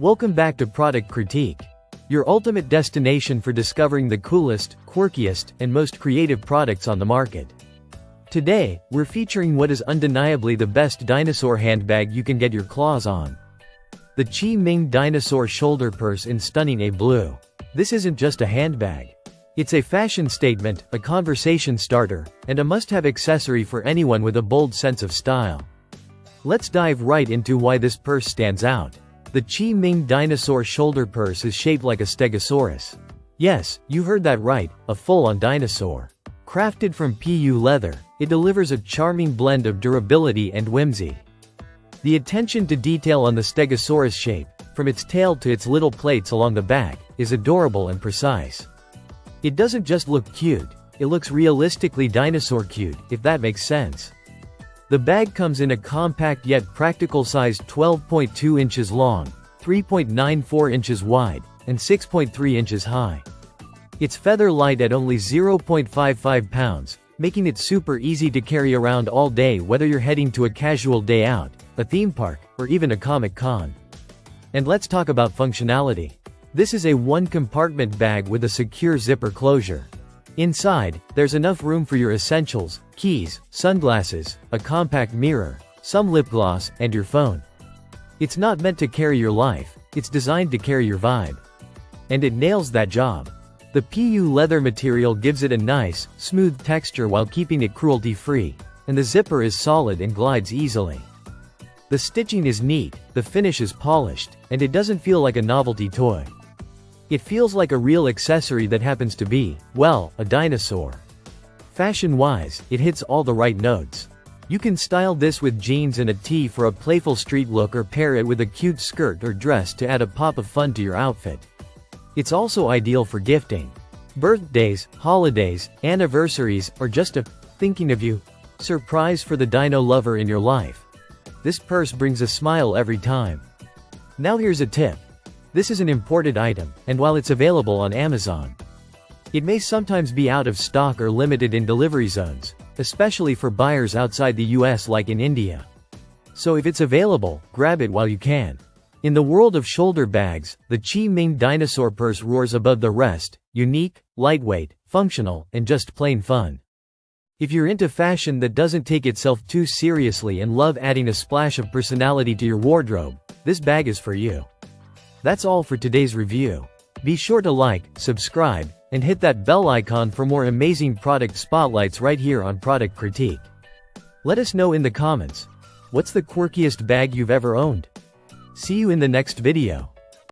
Welcome back to Product Critique, your ultimate destination for discovering the coolest, quirkiest, and most creative products on the market. Today, we're featuring what is undeniably the best dinosaur handbag you can get your claws on. The QiMing Dinosaur shoulder purse in stunning A blue. This isn't just a handbag. It's a fashion statement, a conversation starter, and a must-have accessory for anyone with a bold sense of style. Let's dive right into why this purse stands out. The QiMing Dinosaur shoulder purse is shaped like a stegosaurus. Yes, you heard that right, a full-on dinosaur. Crafted from PU leather, it delivers a charming blend of durability and whimsy. The attention to detail on the stegosaurus shape, from its tail to its little plates along the back, is adorable and precise. It doesn't just look cute, it looks realistically dinosaur cute, if that makes sense. The bag comes in a compact yet practical size 12.2 inches long, 3.94 inches wide, and 6.3 inches high. It's feather light at only 0.55 pounds, making it super easy to carry around all day whether you're heading to a casual day out, a theme park, or even a Comic-Con. And let's talk about functionality. This is a one-compartment bag with a secure zipper closure. Inside, there's enough room for your essentials, keys, sunglasses, a compact mirror, some lip gloss, and your phone. It's not meant to carry your life, it's designed to carry your vibe. And it nails that job. The PU leather material gives it a nice, smooth texture while keeping it cruelty-free, and the zipper is solid and glides easily. The stitching is neat, the finish is polished, and it doesn't feel like a novelty toy. It feels like a real accessory that happens to be, well, a dinosaur. Fashion-wise, it hits all the right notes. You can style this with jeans and a tee for a playful street look, or pair it with a cute skirt or dress to add a pop of fun to your outfit. It's also ideal for gifting. Birthdays, holidays, anniversaries, or just a thinking of you surprise for the dino lover in your life. This purse brings a smile every time. Now here's a tip. This is an imported item, and while it's available on Amazon, it may sometimes be out of stock or limited in delivery zones, especially for buyers outside the US like in India. So if it's available, grab it while you can. In the world of shoulder bags, the QiMing Dinosaur purse roars above the rest, unique, lightweight, functional, and just plain fun. If you're into fashion that doesn't take itself too seriously and love adding a splash of personality to your wardrobe, this bag is for you. That's all for today's review. Be sure to like, subscribe, and hit that bell icon for more amazing product spotlights right here on Product Critique. Let us know in the comments, what's the quirkiest bag you've ever owned? See you in the next video.